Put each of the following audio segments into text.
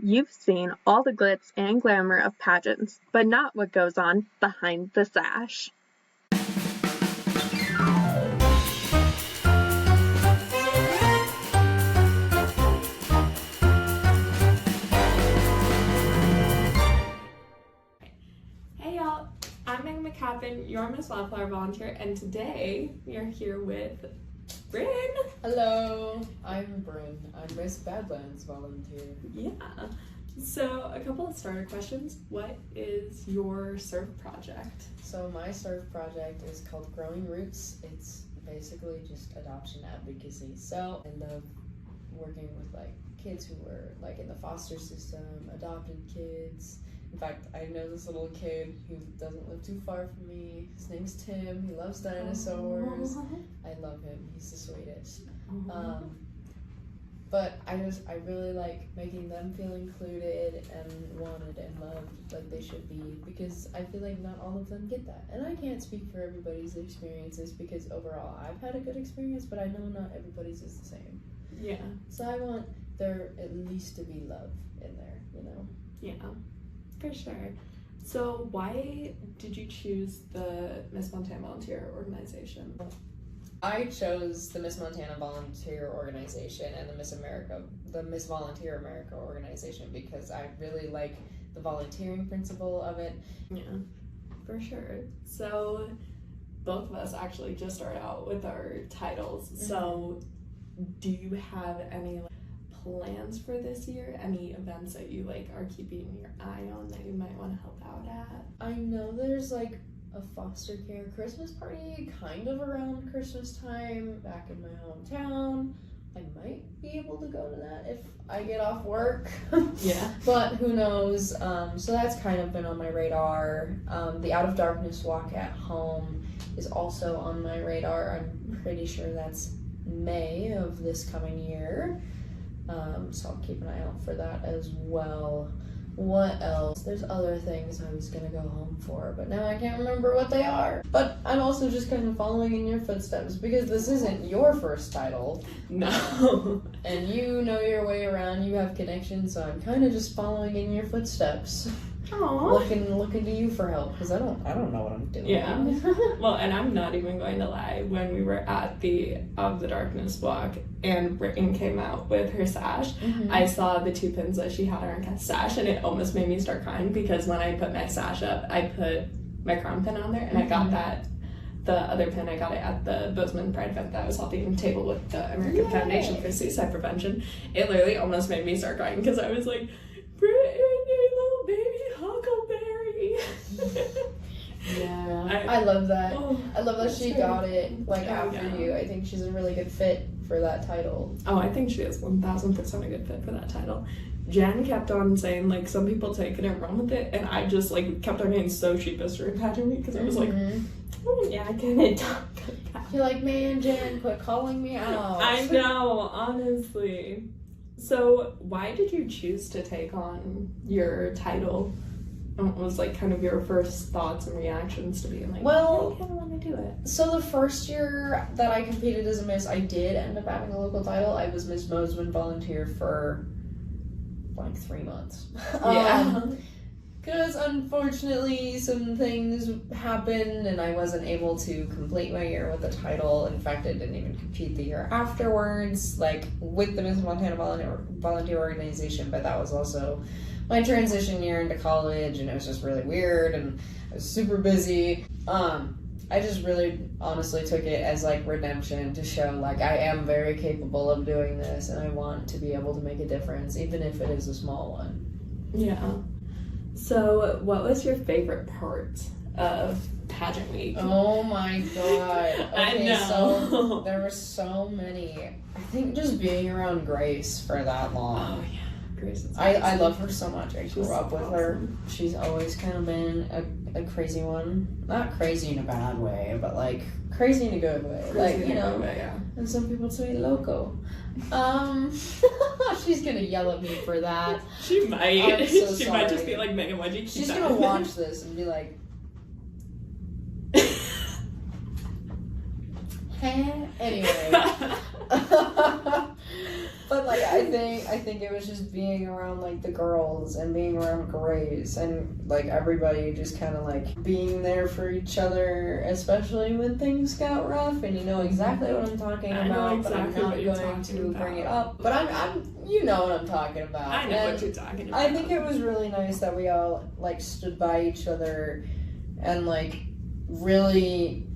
You've seen all the glitz and glamour of pageants, but not what goes on behind the sash. Hey y'all, I'm Megan, your Miss Badlands Volunteer, and today we are here with Bryn. Hello, I'm Bryn. I'm Miss Badlands Volunteer. Yeah. So a couple of starter questions. What is your surf project? So my surf project is called Growing Roots. It's basically just adoption advocacy. So I love working with kids who were in the foster system, adopted kids. In fact, I know this little kid who doesn't live too far from me. His name's Tim. He loves dinosaurs. I love him. He's the sweetest. But I really like making them feel included and wanted and loved like they should be, because I feel like not all of them get that. And I can't speak for everybody's experiences, because overall I've had a good experience, but I know not everybody's is the same. Yeah. So I want there at least to be love in there, you know? Yeah, for sure. So why did you choose the Miss Montana Volunteer organization? I chose the Miss Montana Volunteer organization and the Miss Volunteer America organization because I really like the volunteering principle of it. Yeah, for sure. So both of us actually just started out with our titles. Mm-hmm. So do you have any plans for this year? Any events that you are keeping your eye on that you might want to help out at? I know there's a foster care Christmas party kind of around Christmas time back in my hometown. I might be able to go to that if I get off work. Yeah. But who knows? So that's kind of been on my radar. The Out of Darkness Walk at Home is also on my radar. I'm pretty sure that's May of this coming year. So I'll keep an eye out for that as well. What else? There's other things I was gonna go home for, but now I can't remember what they are. But I'm also just kind of following in your footsteps, because this isn't your first title. No. And you know your way around, you have connections, so I'm kind of just following in your footsteps. Aww. Looking to you for help, because I don't know what I'm doing. Yeah. Well, and I'm not even going to lie. When we were at the Of the Darkness walk and Brittany came out with her sash, mm-hmm. I saw the 2 pins that she had on her sash, and it almost made me start crying, because when I put my sash up, I put my crown pin on there, and mm-hmm. I got the other pin, I got it at the Bozeman Pride event that I was helping table with the American Foundation for Suicide Prevention. It literally almost made me start crying, because I was like, Brittany, little baby Huckleberry. Yeah, I love that. Oh, I love that she got it after yeah. you. I think she's a really good fit for that title. Oh, I think she is 1000% a good fit for that title. Jen kept on saying some people take it and run with it, and I just kept on getting so sheepish during pageant week, because I was yeah, I can't talk. You're like, man, Jen, quit calling me out. I know, honestly. So why did you choose to take on your title? And what was kind of your first thoughts and reactions to being well, I kind of want to do it? So the first year that I competed as a Miss, I did end up having a local title. I was Miss Bozeman Volunteer for 3 months. Yeah. Because unfortunately some things happened and I wasn't able to complete my year with the title. In fact, I didn't even compete the year afterwards, with the Miss Montana Volunteer organization, but that was also my transition year into college, and it was just really weird, and I was super busy. I just really honestly took it as redemption, to show I am very capable of doing this, and I want to be able to make a difference, even if it is a small one. Yeah. So what was your favorite part of pageant week? Oh my god. Okay, I know. So there were so many. I think just being around Grace for that long. Oh yeah. Grace is I love her so much. I grew up with her. She's always kind of been a crazy one. Not crazy in a bad way, but crazy in a good way. Yeah. And some people say loco. She's gonna yell at me for that. She might. I'm so she sorry. might just be like, Megan, why'd you keep She's that? gonna watch this and be like, Anyway. But like I think it was just being around like the girls and being around Grace and like everybody just kind of like being there for each other, especially when things got rough. And you know exactly what I'm talking about, but I'm not going to bring it up. But I'm you know what I'm talking about. I know what you're talking about. I think it was really nice that we all like stood by each other and like really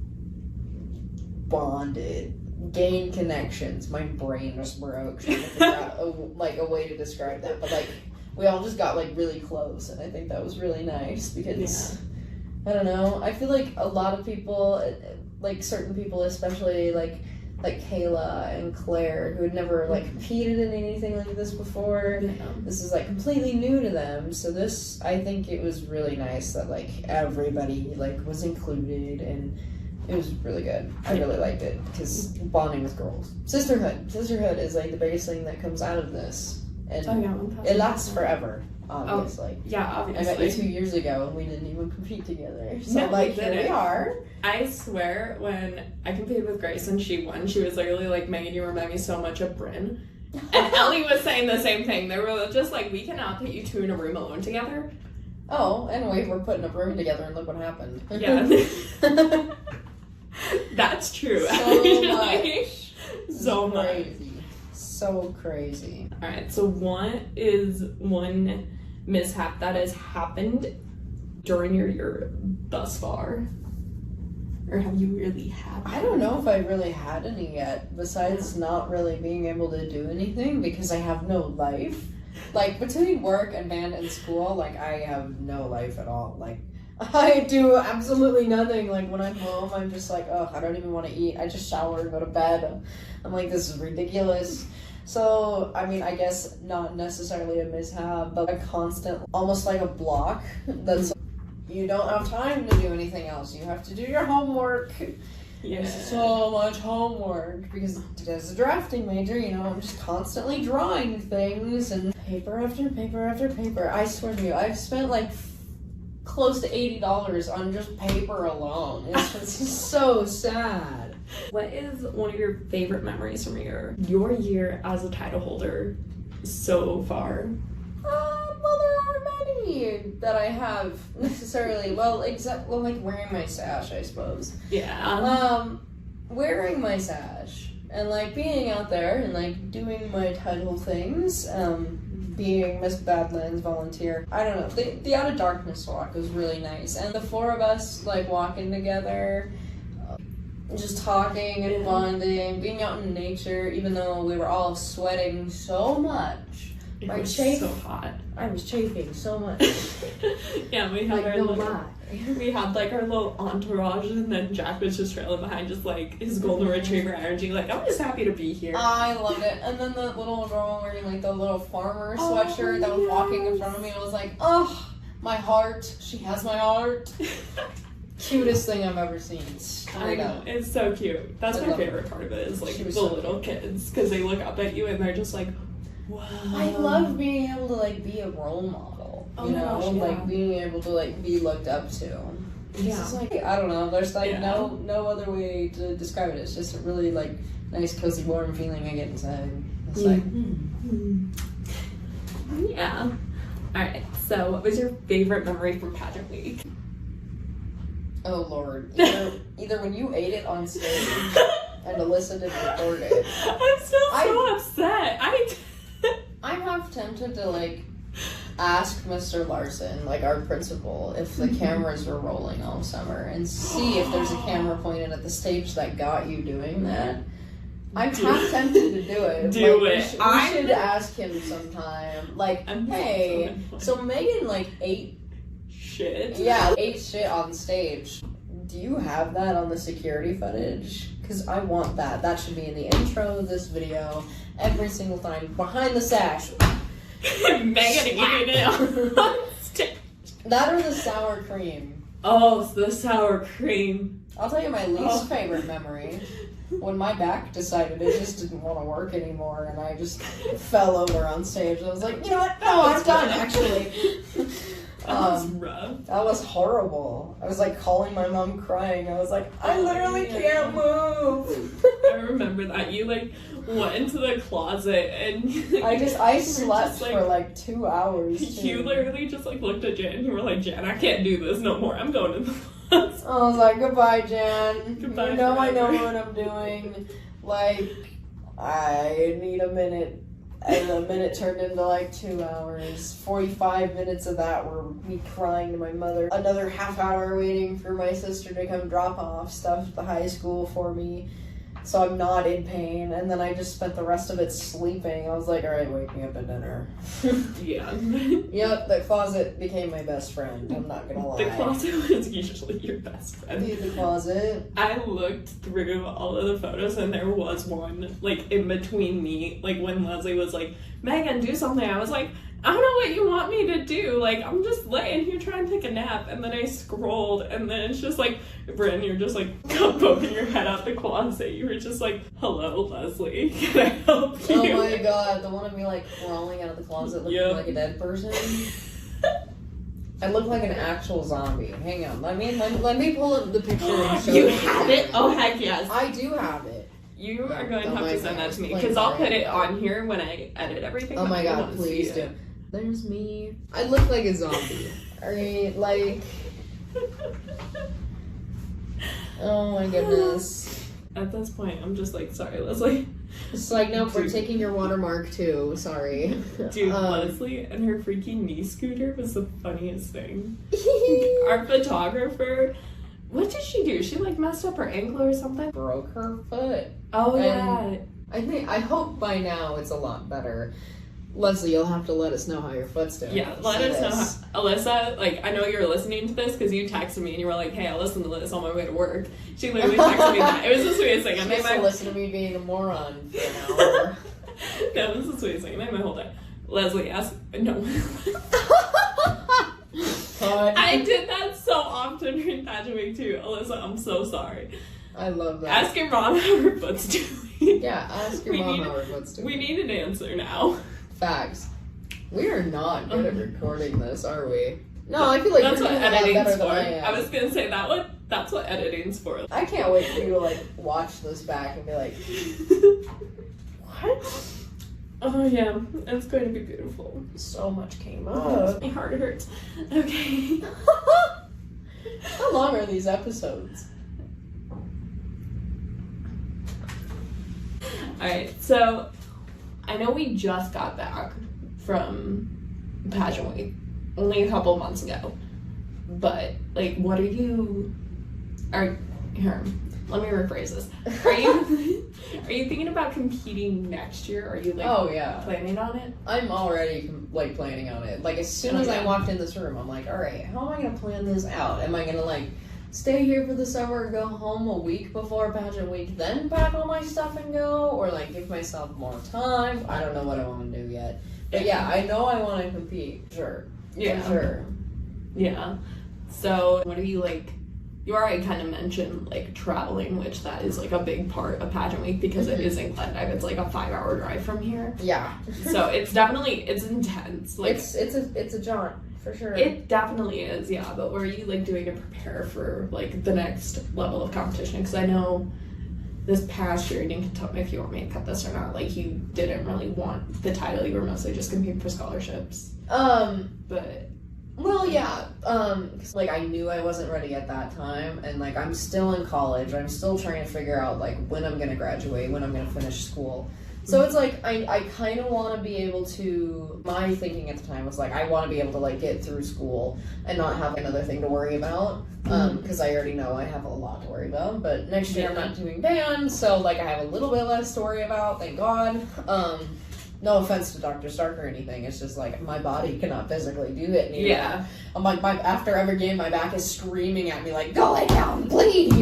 bonded. Gain connections. My brain just broke trying to figure out a way to describe that. But like we all just got like really close, and I think that was really nice because I don't know. I feel like a lot of people, like certain people, especially like Kayla and Claire, who had never like competed in anything like this before. Yeah. This is like completely new to them. So this, I think it was really nice that like everybody like was included and. It was really good. I really liked it because bonding with girls. Sisterhood is like the biggest thing that comes out of this, and it lasts forever. Obviously, obviously. I met you 2 years ago, and we didn't even compete together. So like here we are. I swear, when I competed with Grace and she won, she was literally like, "Megan, you remind me so much of Bryn." And Ellie was saying the same thing. They were just like, "We cannot put you two in a room alone together." Oh, and we were putting a room together, and look what happened. Yeah. That's true. So much. So crazy. Alright, so what is one mishap that has happened during your year thus far? Or have you really had I don't know if I really had any yet, besides not really being able to do anything because I have no life. Like, between work and band and school, like, I have no life at all. Like, I do absolutely nothing. Like, when I'm home, I'm just like, oh, I don't even want to eat. I just shower and go to bed. I'm like, this is ridiculous. So, I mean, I guess not necessarily a mishap, but a constant, almost like a block that's, you don't have time to do anything else. You have to do your homework. Yeah. There's so much homework because as a drafting major, you know, I'm just constantly drawing things and paper after paper after paper. I swear to you, I've spent like close to $80 on just paper alone. It's just so sad. What is one of your favorite memories from your year as a title holder so far? Well, there aren't many that I have necessarily. Well, except like wearing my sash, I suppose. Yeah. Wearing my sash and like being out there and like doing my title things. Being Miss Badlands Volunteer. I don't know. The Out of Darkness walk was really nice, and the four of us like walking together. Just talking and bonding, being out in nature, even though we were all sweating so much. It was so hot. I was chafing so much. Yeah, we had like, we had like our little entourage, and then Jack was just trailing behind, just like his golden retriever energy. Like, I'm just happy to be here. I loved it. And then the little girl wearing like the little farmer sweatshirt that was walking in front of me, I was like, oh, my heart. She has my heart. Cutest thing I've ever seen. Straight up. It's so cute. That's my favorite part of it, is like the little kids, because they look up at you and they're just like, wow. I love being able to like be a role model. You know, like being able to like be looked up to. It's just like, I don't know, there's like no other way to describe it. It's just a really like nice, cozy, warm feeling I get inside. It's like yeah. Alright, so what was your favorite memory from pageant week? Oh Lord. Either when you ate it on stage and Alyssa didn't record it. I'm still so upset. I'm half tempted to like ask Mr. Larson, like our principal, if the cameras were rolling all summer and see if there's a camera pointed at the stage that got you doing that. I'm half tempted to do it. We should ask him sometime. Like, hey, so Megan like ate shit. Yeah, ate shit on stage. Do you have that on the security footage? Because I want that. That should be in the intro of this video every single time. Behind the Sash. Megan eating it on stage. That or the sour cream. Oh, the sour cream. I'll tell you my least favorite memory. When my back decided it just didn't want to work anymore and I just fell over on stage. I was like, you know what? No, I'm done, actually. That was rough. That was horrible. I was like calling my mom crying. I was like, I literally can't move. I remember that. You like went into the closet and I slept for like 2 hours. You literally just like looked at Jan and you were like, Jan, I can't do this no more. I'm going in the closet. I was like, goodbye, Jan. Goodbye, you know forever. I know what I'm doing. Like, I need a minute. And the minute turned into like 2 hours. 45 minutes of that were me crying to my mother. Another half hour waiting for my sister to come drop off stuff at the high school for me, so I'm not in pain. And then I just spent the rest of it sleeping. I was like, alright, wake me up at dinner. Yeah. Yep, the closet became my best friend. I'm not gonna lie. The closet was usually your best friend. The closet. I looked through all of the photos and there was one, like, in between me, like, when Leslie was like, Megan, do something. I was like, I don't know what you want me to do. Like, I'm just laying here trying to take a nap. And then I scrolled and then it's just like, Bryn, you're just like poking your head out the closet. You were just like, hello, Leslie. Can I help you? Oh my god, the one of me like crawling out of the closet looking like a dead person. I look like an actual zombie. Hang on, let me pull up the picture and show You have it? Oh, heck yes. I do have it. You are going to have to send that to me because I'll put it on here when I edit everything. Oh my god, please do. There's me. I look like a zombie. Alright, like... Oh my goodness. At this point, I'm just like, sorry, Leslie. It's like, no, we're taking your watermark too. Sorry. Dude, Leslie and her freaking knee scooter was the funniest thing. Our photographer, what did she do? She like messed up her ankle or something? Broke her foot. Oh, yeah. I hope by now it's a lot better. Leslie, you'll have to let us know how your foot's doing. Yeah, let us know how. Alyssa, like, I know you're listening to this because you texted me and you were like, hey, I'll listen to this on my way to work. She literally texted me that. It was the sweetest thing. She used to listen to me being a moron for an hour. No, it was the sweetest thing. I made my whole day. Leslie asked, no. I did that so often during Pageant Week too. Alyssa, I'm so sorry. I love that. Ask your mom how her foot's doing. Yeah, ask your mom how her foot's doing. We need an answer now. Facts. We are not good at recording this, are we? No, I feel like that's you're what doing a lot better editing's than for. I am. I was gonna say that's what editing's for. I can't wait for you to like watch this back and be like, what? Oh yeah, it's going to be beautiful. So much came up. My heart hurts. Okay. How long are these episodes? Alright, so I know we just got back from Pageant Week only a couple months ago, but like, what are you? Here, let me rephrase this. Are you thinking about competing next year? Are you like planning on it? I'm already like planning on it. Like as soon as I walked in this room, I'm like, all right, how am I gonna plan this out? Am I gonna like stay here for the summer and go home a week before Pageant Week, then pack all my stuff and go, or like give myself more time? I don't know what I want to do yet. But yeah, I know I want to compete. Sure. Yeah. For sure. Yeah. So what are you like? You already kind of mentioned like traveling, which that is like a big part of Pageant Week because it is in Glendive. It's like a 5-hour drive from here. Yeah. So it's intense. Like it's a jaunt for sure. It definitely is, yeah. But what are you like doing to prepare for like the next level of competition? Because I know this past year, and you can tell me if you want me to cut this or not. Like you didn't really want the title; you were mostly just competing for scholarships. But. Well, yeah, cause, like, I knew I wasn't ready at that time, and, like, I'm still in college, I'm still trying to figure out, like, when I'm gonna graduate, when I'm gonna finish school, so it's, like, I kind of want to be able to, my thinking at the time was, like, I want to be able to, like, get through school and not have another thing to worry about, because I already know I have a lot to worry about, but next year I'm not doing band, so, like, I have a little bit less to worry about, thank God. No offense to Dr. Stark or anything, it's just like my body cannot physically do it anymore. Yeah. I'm like, after every game, my back is screaming at me like, go lay down, please!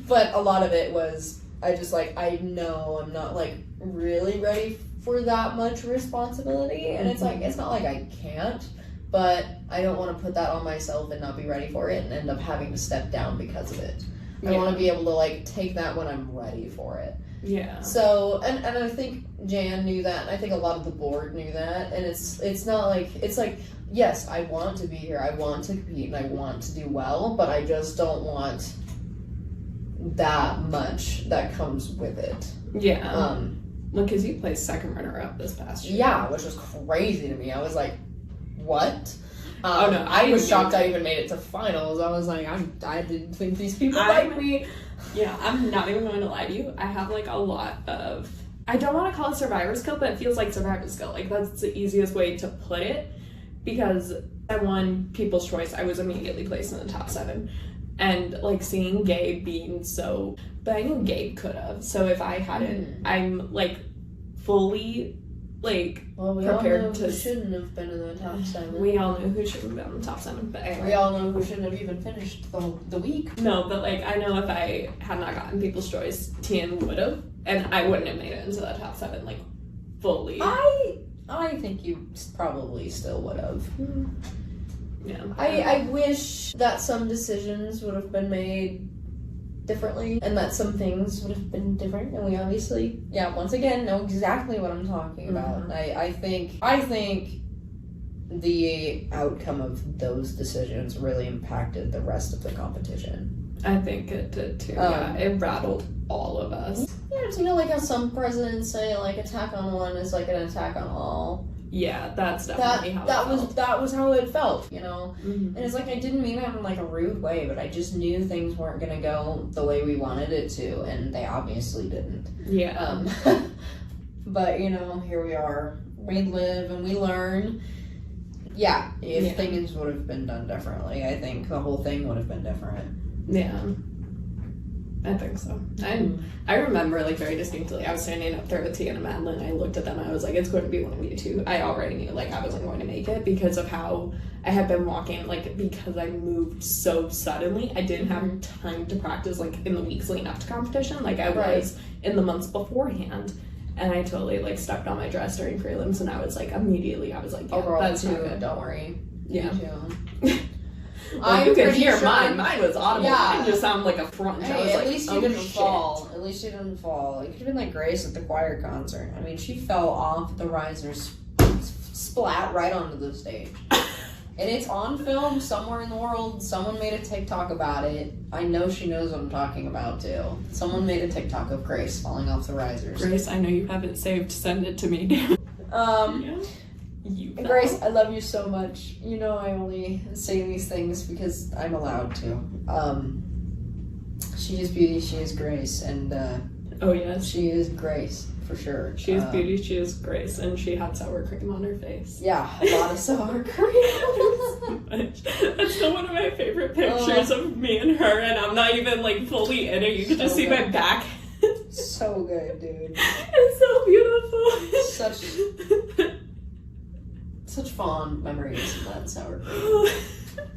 But a lot of it was, I know I'm not like really ready for that much responsibility, and it's like, it's not like I can't, but I don't want to put that on myself and not be ready for it and end up having to step down because of it. I want to be able to like take that when I'm ready for it. Yeah. So, and I think Jan knew that, and I think a lot of the board knew that, and it's not like, it's like, yes, I want to be here, I want to compete, and I want to do well, but I just don't want that much that comes with it. Yeah. Because you placed second runner-up this past year. Yeah, which was crazy to me. I was like, what? Oh no, I was shocked I even made it to finals. I was like, I didn't think these people like me. Yeah, I'm not even going to lie to you. I have like a lot of, I don't want to call it survivor skill, but it feels like survivor skill. Like that's the easiest way to put it, because I won People's Choice. I was immediately placed in the top 7. And like seeing Gabe being so, but I knew Gabe could have. So if I hadn't, I'm like fully like prepared to. Who shouldn't have been in the top 7. We all know who shouldn't have been in the top 7, but anyway. We all know who shouldn't have even finished the week. No, but like I know if I had not gotten People's Choice, Tian would have, and I wouldn't have made it into that top 7 like fully. I think you probably still would have. Yeah. I wish that some decisions would have been made differently and that some things would have been different, and we obviously, once again, know exactly what I'm talking about. I think the outcome of those decisions really impacted the rest of the competition. I think it did too. Yeah, it rattled all of us. Yeah, so you know, like how some presidents say like attack on one is like an attack on all. Yeah, that's definitely how it felt. That was how it felt, you know? Mm-hmm. And it's like, I didn't mean it in like a rude way, but I just knew things weren't gonna go the way we wanted it to, and they obviously didn't. Yeah. But, you know, here we are. We live and we learn. Yeah, if things would have been done differently, I think the whole thing would have been different. Yeah. I think so. I remember like very distinctly, I was standing up there with Tian and Madeline. I looked at them and I was like, it's going to be one of you two. I already knew like I wasn't going to make it because of how I had been walking, like because I moved so suddenly. I didn't have time to practice like in the weeks leading up to competition like I was in the months beforehand. And I totally like stepped on my dress during prelims, and I was like immediately I was like, yeah, girl, that's too. not good. Don't worry. Yeah. Well, you could hear mine. Mine was audible. Yeah. Mine just sounded like a front. Hey, I was at like, least you oh, didn't shit. fall. At least you didn't fall. It could have been like Grace at the choir concert. I mean, she fell off the risers, splat right onto the stage. And it's on film somewhere in the world. Someone made a TikTok about it. I know she knows what I'm talking about too. Someone made a TikTok of Grace falling off the risers. Grace, I know you have it saved. Send it to me. Grace, I love you so much. You know I only say these things because I'm allowed to. She is beauty, she is grace, and oh yes, she is Grace for sure. She is beauty, she is grace, and she had sour cream on her face. Yeah, a lot of sour cream. That's still one of my favorite pictures of me and her, and I'm not even like fully in it. You can just see my back. So good, dude. It's so beautiful. Such fond memories of that sour cream.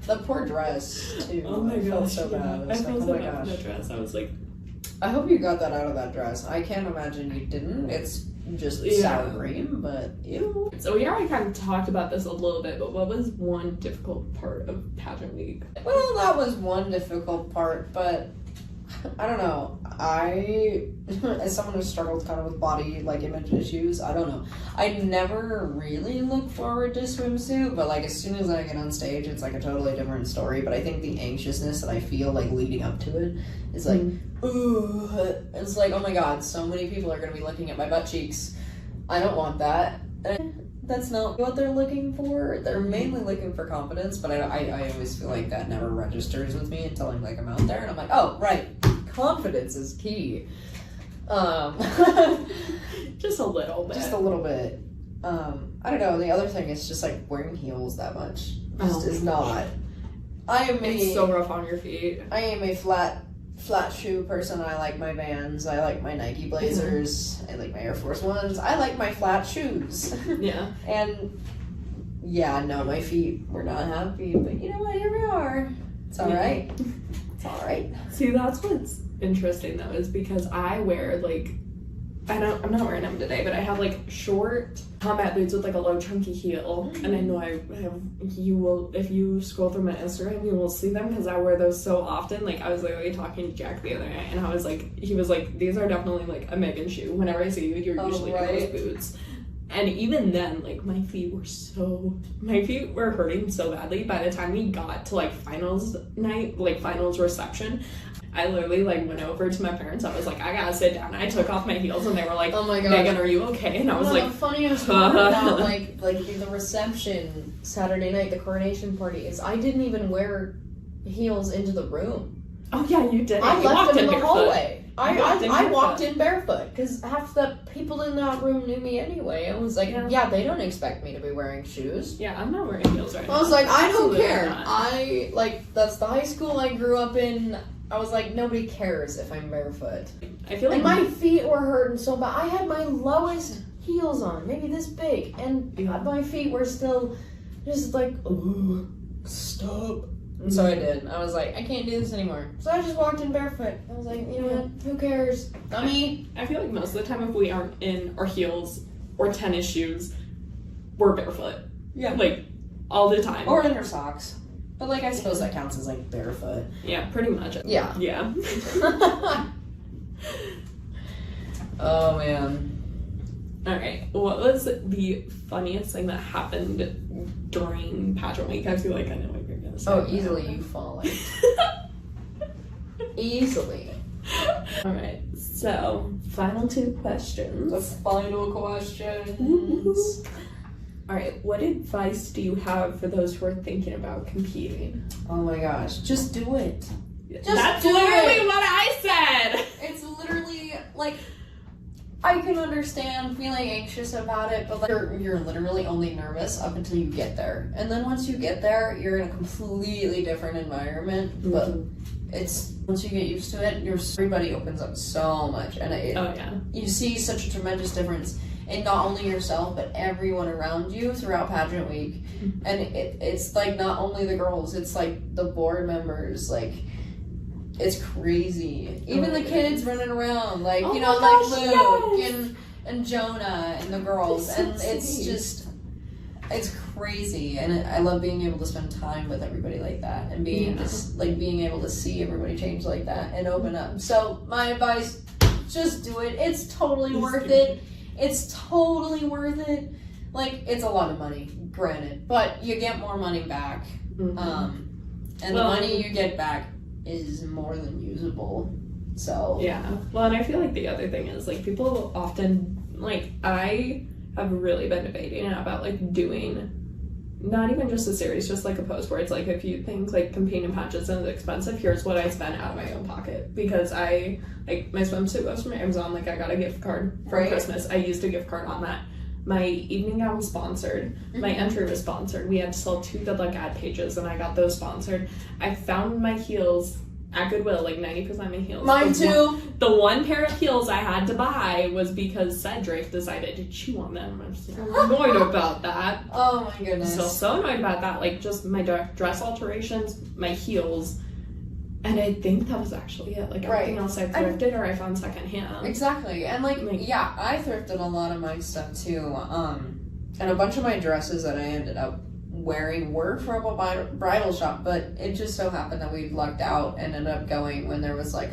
The poor dress too. Oh my gosh, I felt so bad. I was like, oh my gosh. That dress. I was like, I hope you got that out of that dress. I can't imagine you didn't. It's just sour cream, but ew. So we already kind of talked about this a little bit, but what was one difficult part of pageant week? Well, that was one difficult part, but I don't know. As someone who struggled kind of with body like image issues, I don't know. I never really look forward to swimsuit, but like as soon as I get on stage, it's like a totally different story. But I think the anxiousness that I feel like leading up to it is like, ooh, it's like, oh my god, so many people are gonna be looking at my butt cheeks. I don't want that. And that's not what they're looking for. They're mainly looking for confidence, but I always feel like that never registers with me until I'm like I'm out there and I'm like, oh right, confidence is key. Just a little bit. Just a little bit. I don't know. The other thing is just like wearing heels that much. Just is not. It's so rough on your feet. I am a flat shoe person. I like my Vans. I like my Nike Blazers. I like my Air Force Ones. I like my flat shoes. Yeah. And yeah, no, my feet were not happy, but you know what? Here we are. It's all right. It's all right. See, that's what's interesting though, is because I wear like, I'm not wearing them today, but I have like short combat boots with like a low chunky heel, and I know you will, if you scroll through my Instagram, you will see them because I wear those so often. Like I was literally talking to Jack the other night, and I was like, he was like, these are definitely like a Megan shoe. Whenever I see you, you're usually in those boots. And even then, like my feet were hurting so badly. By the time we got to like finals night, like finals reception, I literally like went over to my parents. I was like, I gotta sit down. I took off my heels and they were like, oh my god, Megan, are you okay? And I was like, the funniest part about like the reception Saturday night, the coronation party, is I didn't even wear heels into the room. oh yeah, you did. I You left walked them in the barefoot. hallway. I walked barefoot. in barefoot because half the people in that room knew me anyway. I was like, yeah, they don't expect me to be wearing shoes. Yeah, I'm not wearing heels right now. I was like, I don't Absolutely care. not. That's the high school I grew up in. I was like, nobody cares if I'm barefoot. I feel like And my feet were hurting so bad. I had my lowest heels on, maybe this big, and my feet were still just like, oh, stop. And so I did. I was like, I can't do this anymore. So I just walked in barefoot. I was like, you know what? Who cares? Not me. I feel like most of the time if we aren't in our heels or tennis shoes, we're barefoot. Yeah. Like, all the time. Or in her socks. But like, I suppose that counts as like barefoot. Yeah, pretty much. Yeah. Yeah. Oh man. Alright, what was the funniest thing that happened during pageant week? I feel like I know what you're gonna say. Oh, easily you falling. Easily. Alright, so final 2 questions. The final questions. Alright, what advice do you have for those who are thinking about competing? Oh my gosh, just do it. That's do literally it. what I said! It's literally like, I can understand feeling anxious about it, but like you're literally only nervous up until you get there. And then once you get there, you're in a completely different environment. But it's, once you get used to it, everybody opens up so much. And you see such a tremendous difference in not only yourself, but everyone around you throughout pageant week. And it's like not only the girls, it's like the board members, like, it's crazy. Even the kids running around, like, you know, like Luke and Jonah and the girls. And it's just, it's crazy. And I love being able to spend time with everybody like that. And being being able to see everybody change like that and open up. So my advice, just do it. It's totally worth it. It's totally worth it. Like, it's a lot of money, granted. But you get more money back. And the money you get back is more than usable. So yeah. Well, and I feel like the other thing is like people often, like, I have really been debating about like doing not even just a series, just like a post where it's like, if you think like competing in pageants is expensive, here's what I spent out of my own pocket, because I like my swimsuit was from Amazon. Like, I got a gift card for Christmas. I used a gift card on that. My evening gown was sponsored. My entry was sponsored. We had to sell 2 Good Luck ad pages, and I got those sponsored. I found my heels at Goodwill, like 90% of my heels. Mine too. The one pair of heels I had to buy was because Cedric decided to chew on them. I'm so annoyed about that. Oh my goodness. So annoyed about that. Like, just my dress alterations, my heels, and I think that was actually it. Like, everything else I thrifted or I found secondhand. Exactly. And like, yeah, I thrifted a lot of my stuff too. And a bunch of my dresses that I ended up wearing were from a bridal shop, but it just so happened that we lucked out and ended up going when there was like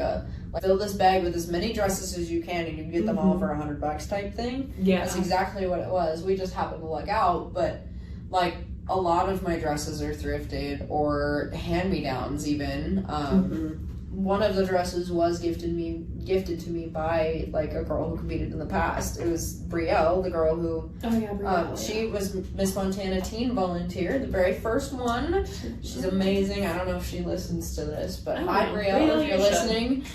fill this bag with as many dresses as you can and you can get them all for $100 type thing. Yeah. That's exactly what it was. We just happened to luck out, but like, a lot of my dresses are thrifted or hand-me-downs even. One of the dresses was gifted to me by like a girl who competed in the past. It was Brielle, the girl who she was Miss Montana Teen Volunteer, the very first one. She's amazing. I don't know if she listens to this, but hi Brielle, if you're listening.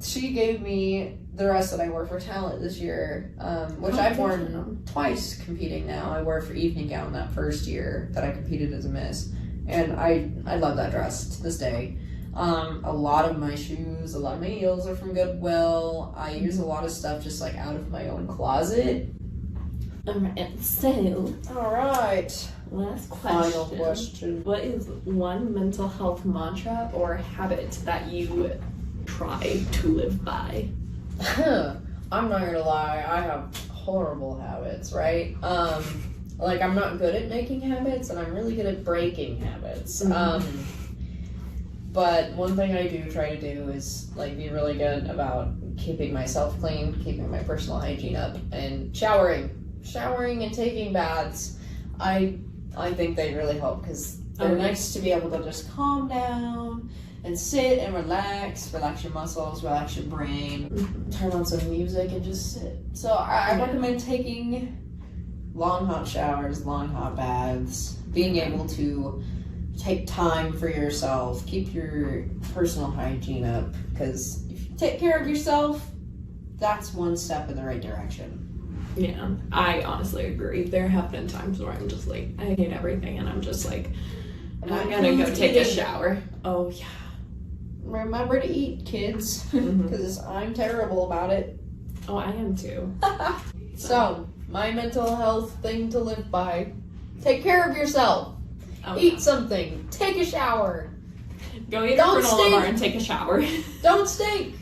She gave me the dress that I wore for talent this year, which I've worn twice competing now. I wore it for evening gown that first year that I competed as a Miss, and I love that dress to this day. A lot of my shoes, a lot of my heels are from Goodwill. I use a lot of stuff just like out of my own closet. Alright, so alright, last question. Final question. What is one mental health mantra or habit that you try to live by? I'm not gonna lie, I have horrible habits, right? Like, I'm not good at making habits and I'm really good at breaking habits. But one thing I do try to do is like be really good about keeping myself clean, keeping my personal hygiene up, and showering and taking baths. I think they really help because They're nice to be able to just calm down and sit and relax your muscles, relax your brain, turn on some music and just sit. So I recommend taking long hot showers, long hot baths, being able to take time for yourself, keep your personal hygiene up, because if you take care of yourself, that's one step in the right direction. Yeah, I honestly agree. There have been times where I'm just like, I hate everything, and I'm just like, I'm gonna go take a shower. Oh, yeah. Remember to eat, kids, because I'm terrible about it. Oh, I am too. So, my mental health thing to live by: take care of yourself. Eat something. Take a shower. Go eat a granola bar and take a shower. Don't stink.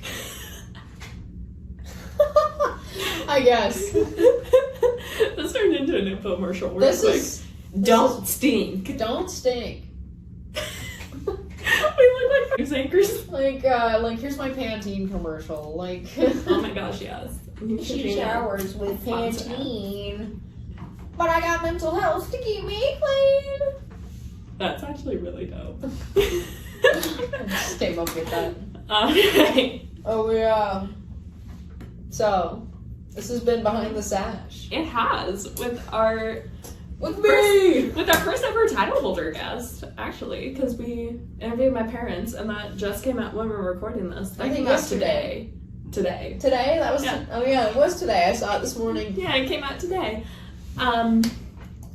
I guess. This turned into an infomercial. Don't stink. Don't stink. We look like news anchors. Like here's my Pantene commercial. Like, oh my gosh, yes. She showers with Pantene, but I got mental health to keep me clean. That's actually really dope. I just came up with that. Okay. Oh yeah. So, this has been Behind the Sash. It has, with our first ever title holder guest, actually, because we interviewed my parents, and that just came out when we were recording this. I think yesterday. Today? That was, oh yeah, it was today. I saw it this morning. Yeah, it came out today.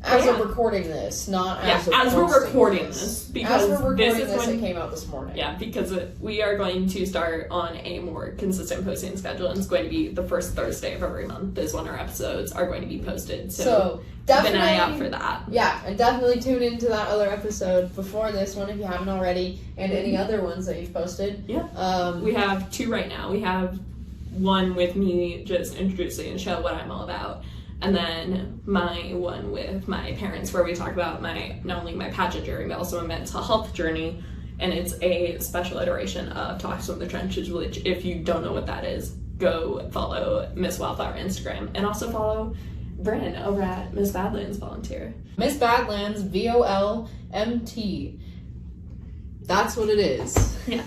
As of recording this, not as of as we're recording this, because as we're recording this, it came out this morning. Yeah, because we are going to start on a more consistent posting schedule, and it's going to be the first Thursday of every month is when our episodes are going to be posted. So keep an eye out for that. Yeah, and definitely tune into that other episode before this one if you haven't already, and any other ones that you've posted. Yeah. We have 2 right now. We have one with me just introducing and show what I'm all about. And then my one with my parents, where we talk about not only my pageant journey, but also my mental health journey. And it's a special iteration of Talks from the Trenches, which, if you don't know what that is, go follow Miss Wildflower Instagram. And also follow Brynn over at Miss Badlands Volunteer. Miss Badlands, VOLMT. That's what it is. Yeah.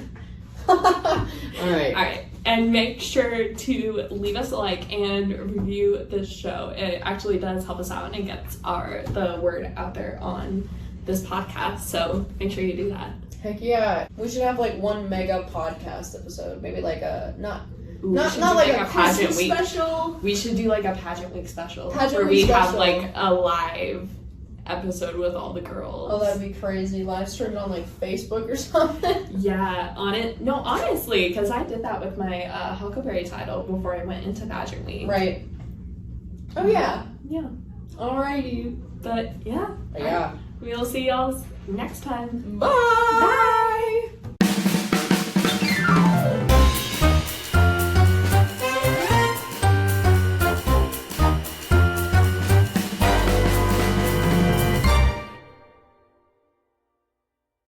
All right. And make sure to leave us a like and review this show. It actually does help us out, and it gets the word out there on this podcast. So make sure you do that. Heck yeah. We should have like one mega podcast episode. Maybe like a not like a pageant week special. We should do like a pageant week special. Where we have like a live episode with all the girls. Oh, that'd be crazy. Live stream it on like Facebook or something. Yeah, honestly, because I did that with my Huckleberry title before I went into pageant week. Right. Oh yeah. Yeah. Alrighty. But yeah. Yeah. We'll see y'all next time. Bye.